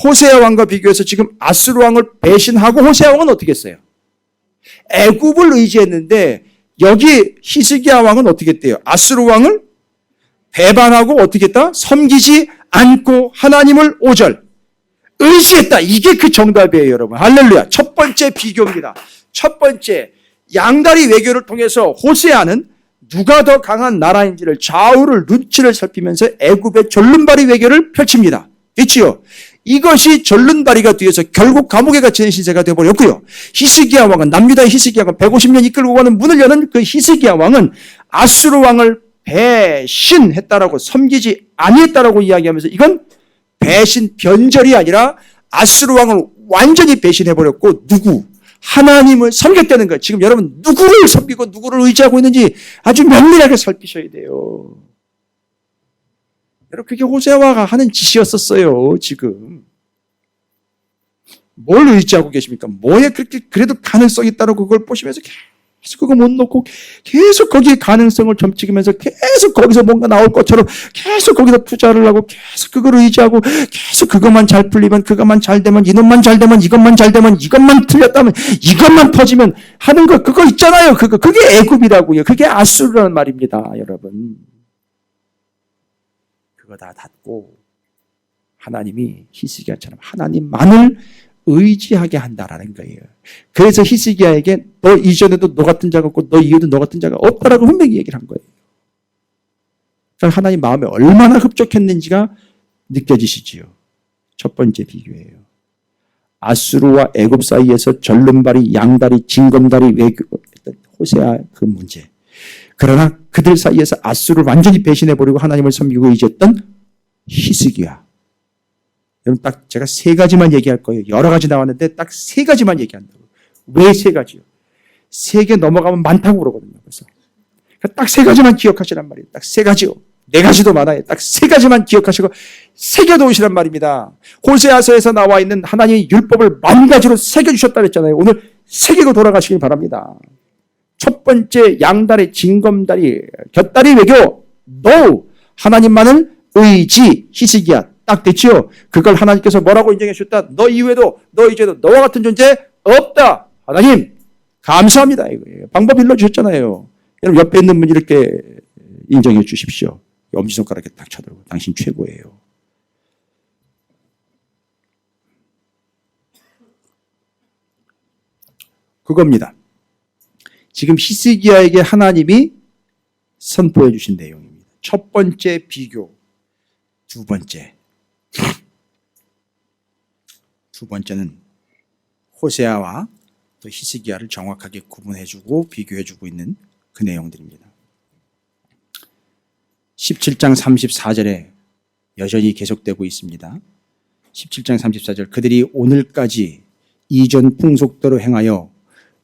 호세아 왕과 비교해서 지금 아수르 왕을 배신하고 호세아 왕은 어떻게 했어요? 애굽을 의지했는데 여기 히스기야 왕은 어떻게 했대요? 아수르 왕을 배반하고 어떻게 했다? 섬기지 않고 하나님을 5절 의지했다. 이게 그 정답이에요, 여러분. 할렐루야. 첫 번째 비교입니다. 첫 번째, 양다리 외교를 통해서 호세아는 누가 더 강한 나라인지를 좌우를 눈치를 살피면서 애굽의 절름발이 외교를 펼칩니다. 있지요? 이것이 절름발이가 뒤에서 결국 감옥에 갇히는 신세가 되어버렸고요. 히스기야 왕은 남유다의 히스기야 왕은 150년 이끌고 가는 문을 여는 그 히스기야 왕은 아수르 왕을 배신했다라고 섬기지 아니했다라고 이야기하면서 이건 배신 변절이 아니라 아수르 왕을 완전히 배신해버렸고 누구? 하나님을 섬겼다는 거예요. 지금 여러분 누구를 섬기고 누구를 의지하고 있는지 아주 면밀하게 살피셔야 돼요. 여러분 그게 호세아가 하는 짓이었었어요. 지금 뭘 의지하고 계십니까? 뭐에 그렇게 그래도 가능성이 있다고 그걸 보시면서 계속 그거 못 놓고 계속 거기에 가능성을 점치면서 계속 거기서 뭔가 나올 것처럼 계속 거기다 투자를 하고 계속 그걸 의지하고 계속 그것만 잘 풀리면 그것만 잘 되면 이놈만 잘 되면 이것만 잘 되면 이것만 틀렸다면 이것만 터지면 하는 거 그거 있잖아요. 그게 애굽이라고요. 그게 아수르라는 말입니다. 여러분. 그거 다 닫고 하나님이 히스기야처럼 하나님만을 의지하게 한다라는 거예요. 그래서 히스기야에게 너 이전에도 너 같은 자가 없고 너 이후에도 너 같은 자가 없다라고 분명히 얘기를 한 거예요. 그러니까 하나님 마음에 얼마나 흡족했는지가 느껴지시지요. 첫 번째 비교예요. 아수르와 애굽 사이에서 절름발이, 양다리, 징검다리 외교했던 호세아 그 문제. 그러나 그들 사이에서 아수르를 완전히 배신해버리고 하나님을 섬기고 의지했던 히스기야. 여러분 딱 제가 세 가지만 얘기할 거예요. 여러 가지 나왔는데 딱 세 가지만 얘기한다고. 왜 세 가지요? 세 개 넘어가면 많다고 그러거든요. 그래서 딱 세 가지만 기억하시란 말이에요. 딱 세 가지요. 네 가지도 많아요. 딱 세 가지만 기억하시고 새겨놓으시란 말입니다. 호세아서에서 나와 있는 하나님의 율법을 만 가지로 새겨주셨다 그랬잖아요. 오늘 새기고 돌아가시길 바랍니다. 첫 번째 양다리, 징검다리, 곁다리 외교. No! 하나님만을 의지, 히스기야. 딱 됐지요? 그걸 하나님께서 뭐라고 인정해 주셨다? 너 이외에도, 너 이제도 너와 같은 존재 없다. 하나님, 감사합니다. 이거예요. 방법 일러주셨잖아요. 여러분, 옆에 있는 분 이렇게 인정해 주십시오. 엄지손가락에 딱 쳐들고, 당신 최고예요. 그겁니다. 지금 히스기야에게 하나님이 선포해 주신 내용입니다. 첫 번째 비교, 두 번째는 호세아와 또 히스기야를 정확하게 구분해주고 비교해주고 있는 그 내용들입니다. 17장 34절에 여전히 계속되고 있습니다. 17장 34절 그들이 오늘까지 이전 풍속대로 행하여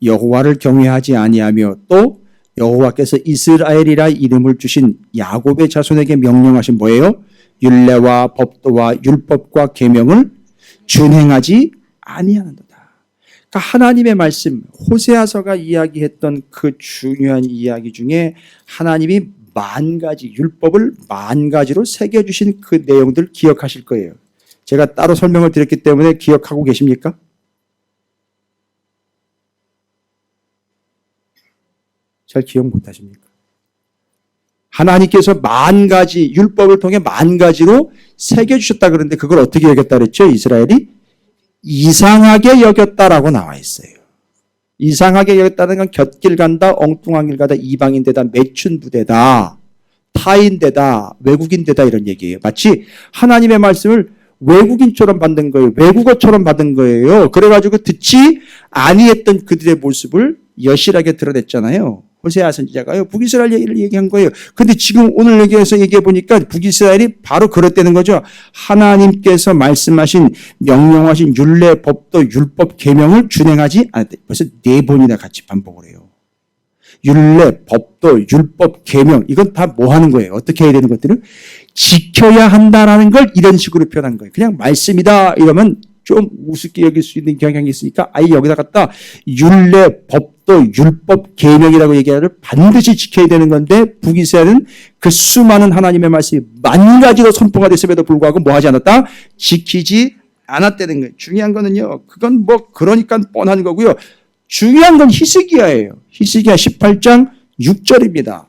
여호와를 경외하지 아니하며 또 여호와께서 이스라엘이라 이름을 주신 야곱의 자손에게 명령하신 뭐예요? 율례와 법도와 율법과 계명을 준행하지 아니하는도다. 그러니까 하나님의 말씀 호세아서가 이야기했던 그 중요한 이야기 중에 하나님이 만 가지 율법을 만 가지로 새겨주신 그 내용들 기억하실 거예요. 제가 따로 설명을 드렸기 때문에 기억하고 계십니까? 잘 기억 못하십니까? 하나님께서 만 가지 율법을 통해 만 가지로 새겨주셨다 그러는데 그걸 어떻게 여겼다 그랬죠? 이스라엘이 이상하게 여겼다라고 나와 있어요. 이상하게 여겼다는 건 곁길 간다, 엉뚱한 길 가다, 이방인되다, 매춘 부대다, 타인되다, 외국인되다 이런 얘기예요. 마치 하나님의 말씀을 외국인처럼 받는 거예요. 외국어처럼 받은 거예요. 그래가지고 듣지 아니했던 그들의 모습을 여실하게 드러냈잖아요. 호세아 선지자가요. 북이스라엘 얘기를 얘기한 거예요. 근데 지금 오늘 얘기해서 얘기해 보니까 북이스라엘이 바로 그랬다는 거죠. 하나님께서 말씀하신 명령하신 율례, 법도, 율법, 계명을 준행하지 않았다. 벌써 4번이나 같이 반복을 해요. 율례, 법도, 율법, 계명 이건 다 뭐 하는 거예요? 어떻게 해야 되는 것들은? 지켜야 한다라는 걸 이런 식으로 표현한 거예요. 그냥 말씀이다 이러면 좀 우습게 여길 수 있는 경향이 있으니까 아예 여기다 갖다 율례, 법도, 율법, 계명이라고 얘기하를 반드시 지켜야 되는 건데 북이스라엘은 그 수많은 하나님의 말씀이 만 가지로 선포가 됐음에도 불구하고 뭐 하지 않았다? 지키지 않았다는 거예요. 중요한 거는요. 그건 뭐 그러니까 뻔한 거고요. 중요한 건 히스기야예요. 히스기야 18장 6절입니다.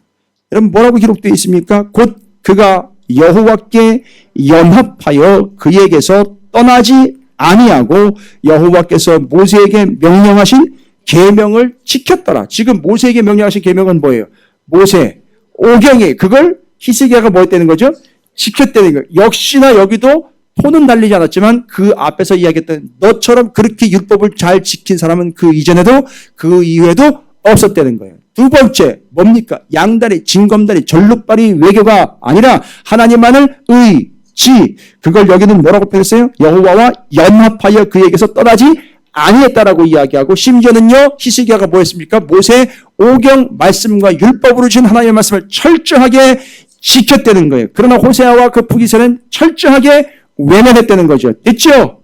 여러분 뭐라고 기록되어 있습니까? 곧 그가 여호와께 연합하여 그에게서 떠나지 아니하고 여호와께서 모세에게 명령하신 계명을 지켰더라. 지금 모세에게 명령하신 계명은 뭐예요? 모세, 오경이 그걸 히스기야가 뭐 했다는 거죠? 지켰다는 거예요. 역시나 여기도 톤은 달리지 않았지만 그 앞에서 이야기했던 너처럼 그렇게 율법을 잘 지킨 사람은 그 이전에도 그 이후에도 없었다는 거예요. 두 번째 뭡니까? 양다리, 징검다리, 전룻발이 외교가 아니라 하나님만을 의지. 그걸 여기는 뭐라고 표현했어요? 여호와와 연합하여 그에게서 떠나지 아니했다라고 이야기하고 심지어는요 히스기야가 뭐 했습니까? 모세 오경 말씀과 율법으로 주신 하나님의 말씀을 철저하게 지켰다는 거예요. 그러나 호세아와 그 북이스라엘은 철저하게 외면했다는 거죠. 됐죠?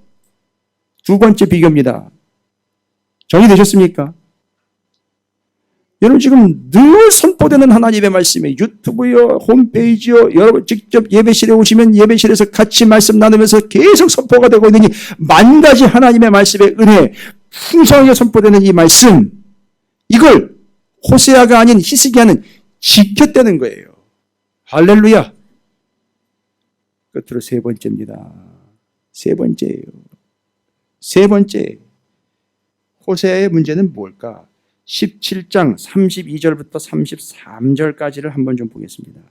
두 번째 비교입니다. 정리되셨습니까? 여러분 지금 늘 선포되는 하나님의 말씀이 유튜브요, 홈페이지요, 여러분 직접 예배실에 오시면 예배실에서 같이 말씀 나누면서 계속 선포가 되고 있는 이 만 가지 하나님의 말씀의 은혜, 풍성하게 선포되는 이 말씀, 이걸 호세아가 아닌 히스기야는 지켰다는 거예요. 할렐루야. 끝으로 세 번째입니다. 세 번째예요. 세 번째. 호세아의 문제는 뭘까? 17장 32절부터 33절까지를 한번 좀 보겠습니다.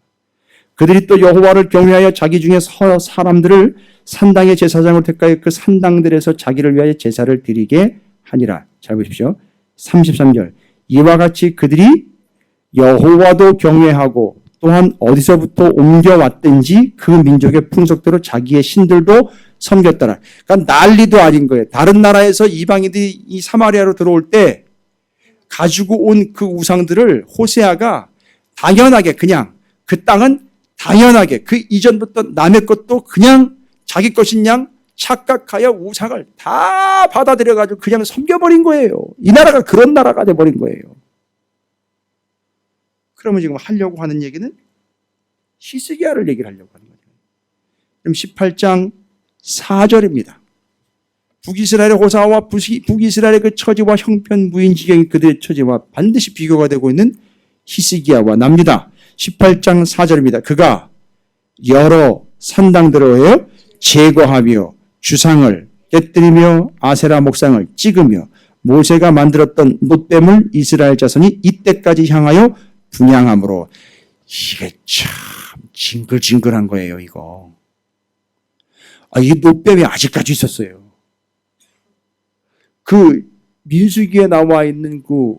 그들이 또 여호와를 경외하여 자기 중에 사람들을 산당의 제사장으로 택하여 그 산당들에서 자기를 위하여 제사를 드리게 하니라. 잘 보십시오. 33절. 이와 같이 그들이 여호와도 경외하고 또한 어디서부터 옮겨왔든지 그 민족의 풍속대로 자기의 신들도 섬겼더라. 그러니까 난리도 아닌 거예요. 다른 나라에서 이방인들이 이 사마리아로 들어올 때 가지고 온 그 우상들을 호세아가 당연하게 그냥 그 땅은 당연하게 그 이전부터 남의 것도 그냥 자기 것인 양 착각하여 우상을 다 받아들여가지고 그냥 섬겨버린 거예요. 이 나라가 그런 나라가 돼버린 거예요. 그러면 지금 하려고 하는 얘기는 히스기야를 얘기를 하려고 하는 거죠. 그럼 18장 4절입니다. 북이스라엘의 호사와 북이스라엘의 그 처지와 형편무인지경이 그들의 처지와 반드시 비교가 되고 있는 히스기야와 납니다. 18장 4절입니다. 그가 여러 산당들을 제거하며 주상을 깨뜨리며 아세라 목상을 찍으며 모세가 만들었던 놋뱀을 이스라엘 자손이 이때까지 향하여 분향함으로. 이게 참 징글징글한 거예요, 이거. 이 놋뱀이 아직까지 있었어요. 그 민수기에 나와 있는 그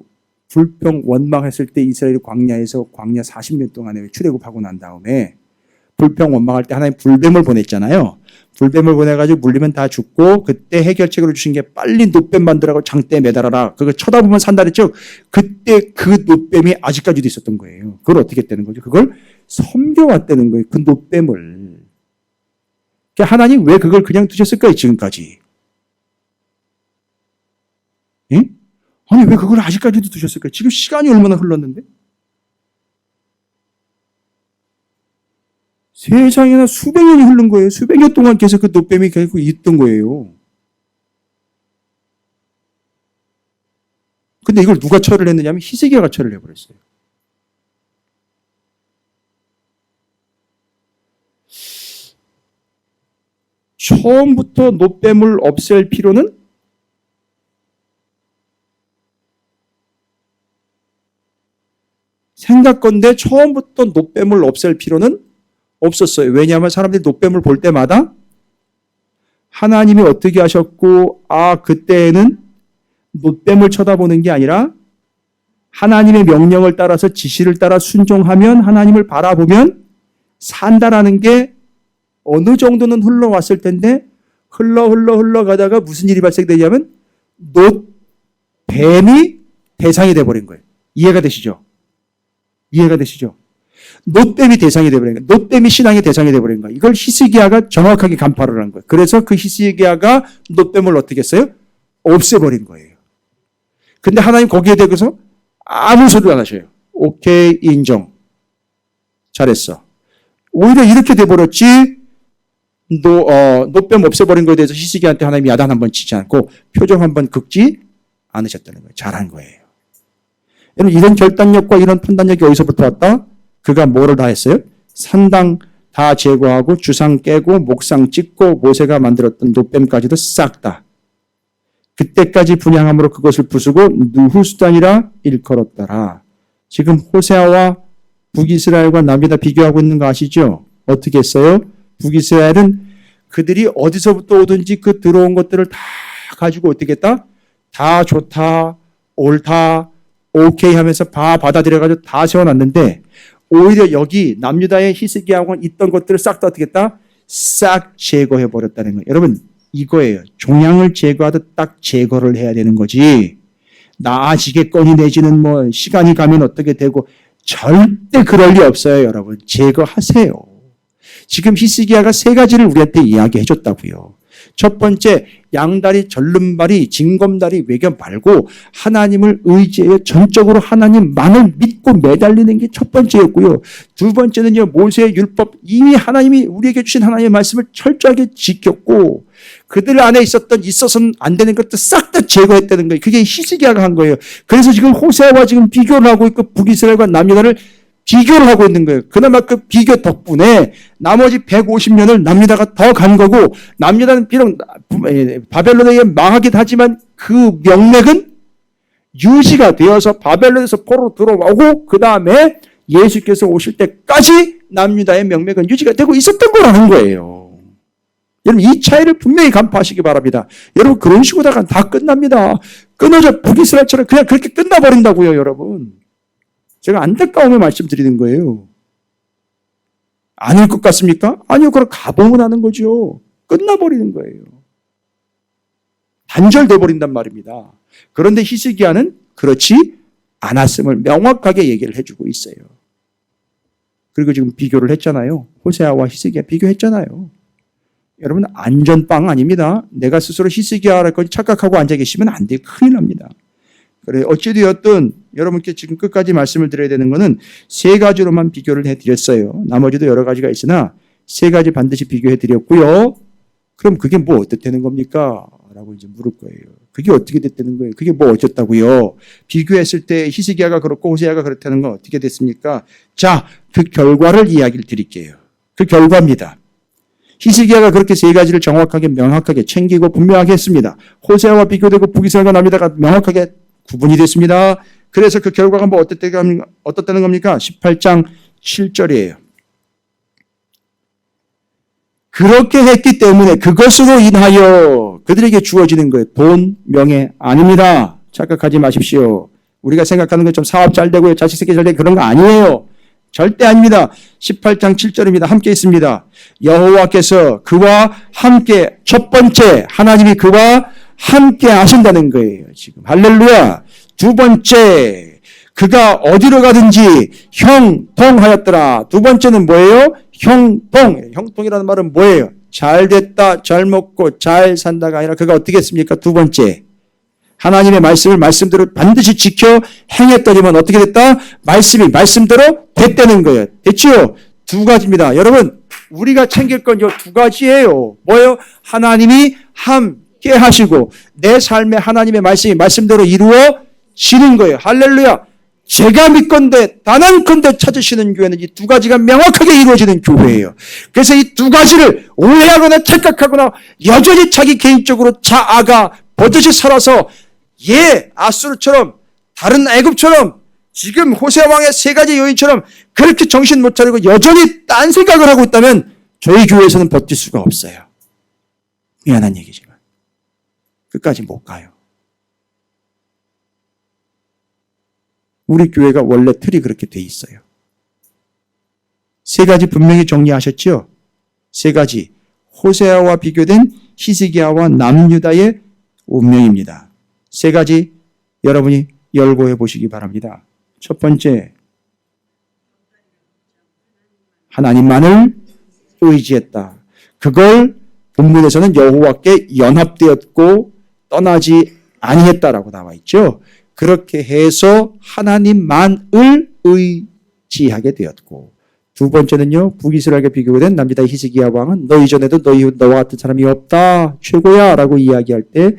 불평 원망했을 때 이스라엘이 광야에서 광야 40년 동안에 출애굽하고 난 다음에 불평 원망할 때 하나님 불뱀을 보냈잖아요. 불뱀을 보내가지고 물리면 다 죽고 그때 해결책으로 주신 게 빨리 놋뱀 만들라고 장대에 매달아라. 그거 쳐다보면 산다 그랬죠. 그때 그 놋뱀이 아직까지도 있었던 거예요. 그걸 어떻게 했다는 거죠? 그걸 섬겨왔다는 거예요. 그 놋뱀을. 그러니까 하나님 왜 그걸 그냥 두셨을까요? 지금까지. 예? 아니 왜 그걸 아직까지도 두셨을까요? 지금 시간이 얼마나 흘렀는데? 세상에나 수백 년이 흐른 거예요. 수백 년 동안 계속 그 놋뱀이 계속 있던 거예요. 근데 이걸 누가 처리를 했느냐면 히스기야가 처리를 해버렸어요. 처음부터 놋뱀을 없앨 필요는 생각건데 처음부터 놋뱀을 없앨 필요는 없었어요. 왜냐하면 사람들이 놋뱀을 볼 때마다 하나님이 어떻게 하셨고 그때에는 놋뱀을 쳐다보는 게 아니라 하나님의 명령을 따라서 지시를 따라 순종하면 하나님을 바라보면 산다라는 게 어느 정도는 흘러왔을 텐데 흘러가다가 무슨 일이 발생되냐면 놋뱀이 대상이 돼버린 거예요. 이해가 되시죠? 이해가 되시죠? 놋뱀이 대상이 돼버린 거예요. 놋뱀이 신앙의 대상이 돼버린 거예요. 이걸 히스기야가 정확하게 간파를 한 거예요. 그래서 그 히스기야가 놋뱀을 어떻게 했어요? 없애버린 거예요. 근데 하나님 거기에 대해서 아무 소리도 안 하셔요. 오케이, 인정. 잘했어. 오히려 이렇게 돼버렸지, 놋뱀 없애버린 거에 대해서 히스기야한테 하나님이 야단 한번 치지 않고 표정 한번 긁지 않으셨다는 거예요. 잘한 거예요. 여러분, 이런 결단력과 이런 판단력이 어디서부터 왔다? 그가 뭐를 다 했어요? 산당 다 제거하고 주상 깨고 목상 찍고 모세가 만들었던 놋뱀까지도 싹 다. 그때까지 분향함으로 그것을 부수고 누후수단이라 일컬었더라. 지금 호세아와 북이스라엘과 남유다 비교하고 있는 거 아시죠? 어떻게 했어요? 북이스라엘은 그들이 어디서부터 오든지 그 들어온 것들을 다 가지고 어떻게 했다? 다 좋다, 옳다, 오케이 하면서 다 받아들여가지고 다 세워놨는데 오히려 여기 남유다의 히스기야하고 있던 것들을 싹 다 어떻게 했다? 싹 제거해버렸다는 거예요. 여러분 이거예요. 종양을 제거하듯 딱 제거를 해야 되는 거지. 나아지겠거니 내지는 뭐 시간이 가면 어떻게 되고 절대 그럴 리 없어요. 여러분 제거하세요. 지금 히스기야가 세 가지를 우리한테 이야기해 줬다고요. 첫 번째, 양다리, 절름발이, 징검다리 외교 말고 하나님을 의지해 전적으로 하나님만을 믿고 매달리는 게 첫 번째였고요. 두 번째는요, 모세의 율법, 이미 하나님이 우리에게 주신 하나님의 말씀을 철저하게 지켰고 그들 안에 있어서는 안 되는 것도 싹 다 제거했다는 거예요. 그게 히스기야가 한 거예요. 그래서 지금 호세아와 지금 비교를 하고 있고 북이스라엘과 남유다를 비교를 하고 있는 거예요. 그나마 그 비교 덕분에 나머지 150년을 남유다가 더 간 거고 남유다는 비록 바벨론에 의해 망하긴 하지만 그 명맥은 유지가 되어서 바벨론에서 포로로 들어오고 그 다음에 예수께서 오실 때까지 남유다의 명맥은 유지가 되고 있었던 거라는 거예요. 여러분 이 차이를 분명히 간파하시기 바랍니다. 여러분 그런 식으로 다 끝납니다. 끊어져 북이스라엘처럼 그냥 그렇게 끝나버린다고요. 여러분. 제가 안타까움을 말씀드리는 거예요. 아닐 것 같습니까? 아니요. 그럼 가봉을 하는 거죠. 끝나버리는 거예요. 단절돼 버린단 말입니다. 그런데 히스기야는 그렇지 않았음을 명확하게 얘기를 해주고 있어요. 그리고 지금 비교를 했잖아요. 호세아와 히스기야 비교했잖아요. 여러분 안전빵 아닙니다. 내가 스스로 히스기야라고 착각하고 앉아 계시면 안 돼요. 큰일 납니다. 그래 어찌되었든 여러분께 지금 끝까지 말씀을 드려야 되는 것은 세 가지로만 비교를 해드렸어요. 나머지도 여러 가지가 있으나 세 가지 반드시 비교해 드렸고요. 그럼 그게 뭐 어떻다는 겁니까? 라고 이제 물을 거예요. 그게 어떻게 됐다는 거예요? 그게 뭐 어쨌다고요? 비교했을 때 히스기야가 그렇고 호세아가 그렇다는 건 어떻게 됐습니까? 자, 그 결과를 이야기를 드릴게요. 그 결과입니다. 히스기야가 그렇게 세 가지를 정확하게 명확하게 챙기고 분명하게 했습니다. 호세아와 비교되고 북이스라엘과 남유다가 명확하게 구분이 됐습니다. 그래서 그 결과가 뭐 어떻다는 겁니까? 18장 7절이에요. 그렇게 했기 때문에 그것으로 인하여 그들에게 주어지는 거예요. 돈, 명예 아닙니다. 착각하지 마십시오. 우리가 생각하는 것처럼 사업 잘 되고요. 자식 새끼 잘 되고 그런 거 아니에요. 절대 아닙니다. 18장 7절입니다. 함께 있습니다. 여호와께서 그와 함께 첫 번째 하나님이 그와 함께 하신다는 거예요. 지금 할렐루야. 두 번째 그가 어디로 가든지 형통하였더라. 두 번째는 뭐예요? 형통. 형통이라는 말은 뭐예요? 잘 됐다, 잘 먹고 잘 산다가 아니라 그가 어떻게 했습니까? 두 번째 하나님의 말씀을 말씀대로 반드시 지켜 행했더니만 어떻게 됐다? 말씀이 말씀대로 됐다는 거예요. 됐지요? 두 가지입니다. 여러분 우리가 챙길 건 이 두 가지예요. 뭐예요? 하나님이 함께 하시고 내 삶에 하나님의 말씀이 말씀대로 이루어지는 거예요. 할렐루야. 제가 믿건대 단언컨대 찾으시는 교회는 이 두 가지가 명확하게 이루어지는 교회예요. 그래서 이 두 가지를 오해하거나 착각하거나 여전히 자기 개인적으로 자아가 버젓이 살아서 아수르처럼 다른 애굽처럼 지금 호세아 왕의 세 가지 요인처럼 그렇게 정신 못 차리고 여전히 딴 생각을 하고 있다면 저희 교회에서는 버틸 수가 없어요. 미안한 얘기지만 끝까지 못 가요. 우리 교회가 원래 틀이 그렇게 돼 있어요. 세 가지 분명히 정리하셨죠? 세 가지 호세아와 비교된 히스기야와 남유다의 운명입니다. 세 가지 여러분이 열거해 보시기 바랍니다. 첫 번째, 하나님만을 의지했다. 그걸 본문에서는 여호와께 연합되었고 떠나지 아니했다라고 나와 있죠. 그렇게 해서 하나님만을 의지하게 되었고 두 번째는요. 북이스라엘과 비교된 남유다 히스기야 왕은 너 이전에도 너와 같은 사람이 없다. 최고야 라고 이야기할 때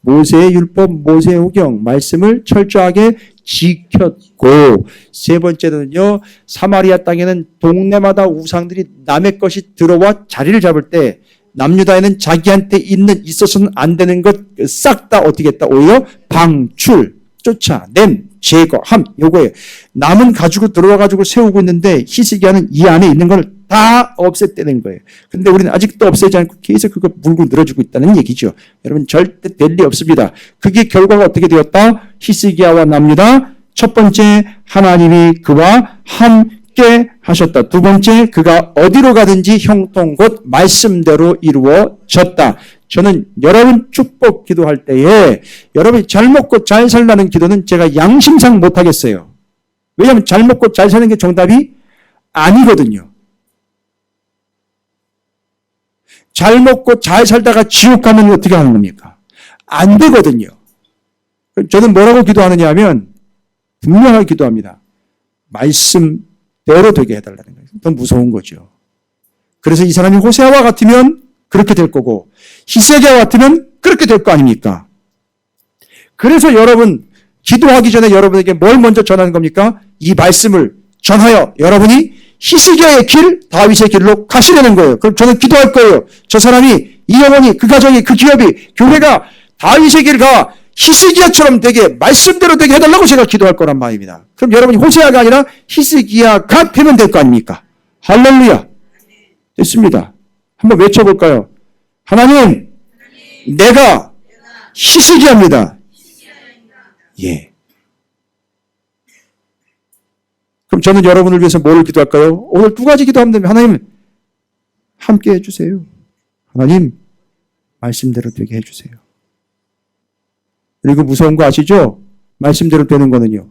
모세의 율법, 모세의 오경 말씀을 철저하게 지켰고 세 번째는요. 사마리아 땅에는 동네마다 우상들이 남의 것이 들어와 자리를 잡을 때 남유다에는 자기한테 있어서는 안 되는 것 싹 다 어떻게 했다? 오히려 방출, 쫓아냄, 제거함 요거예요. 남은 가지고 들어와 가지고 세우고 있는데 히스기야는 이 안에 있는 걸 다 없앴다는 거예요. 근데 우리는 아직도 없애지 않고 계속 그거 물고 늘어지고 있다는 얘기죠. 여러분 절대 될 리 없습니다. 그게 결과가 어떻게 되었다? 히스기야와 납니다. 첫 번째, 하나님이 그와 함께 하셨다. 두 번째, 그가 어디로 가든지 형통곧 말씀대로 이루어졌다. 저는 여러분 축복 기도할 때에 여러분이 잘 먹고 잘 살라는 기도는 제가 양심상 못하겠어요. 왜냐하면 잘 먹고 잘 사는 게 정답이 아니거든요. 잘 먹고 잘 살다가 지옥 가면 어떻게 하는 겁니까? 안 되거든요. 저는 뭐라고 기도하느냐 하면 분명하게 기도합니다. 말씀대로 되게 해달라는 거예요. 더 무서운 거죠. 그래서 이 사람이 호세아와 같으면 그렇게 될 거고 히스기야와 같으면 그렇게 될 거 아닙니까? 그래서 여러분 기도하기 전에 여러분에게 뭘 먼저 전하는 겁니까? 이 말씀을 전하여 여러분이 히스기야의 길, 다윗의 길로 가시려는 거예요. 그럼 저는 기도할 거예요. 저 사람이, 이 영혼이, 그 가정이, 그 기업이, 교회가 다윗의 길가 히스기야처럼 되게 말씀대로 되게 해달라고 제가 기도할 거란 말입니다. 그럼 여러분이 호세아가 아니라 히스기야가 되면 될 거 아닙니까? 할렐루야. 됐습니다. 한번 외쳐볼까요? 하나님, 내가 히스기야입니다. 예. 그럼 저는 여러분을 위해서 뭘 기도할까요? 오늘 두 가지 기도하면 됩니다. 하나님, 함께 해주세요. 하나님, 말씀대로 되게 해주세요. 그리고 무서운 거 아시죠? 말씀대로 되는 거는요.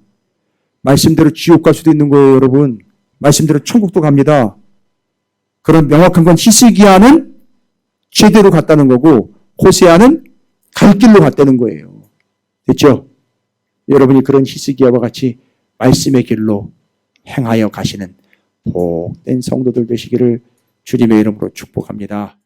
말씀대로 지옥 갈 수도 있는 거예요, 여러분. 말씀대로 천국도 갑니다. 그런 명확한 건 히스기야는 제대로 갔다는 거고 호세아는 갈 길로 갔다는 거예요. 됐죠? 여러분이 그런 히스기야와 같이 말씀의 길로 행하여 가시는 복된 성도들 되시기를 주님의 이름으로 축복합니다.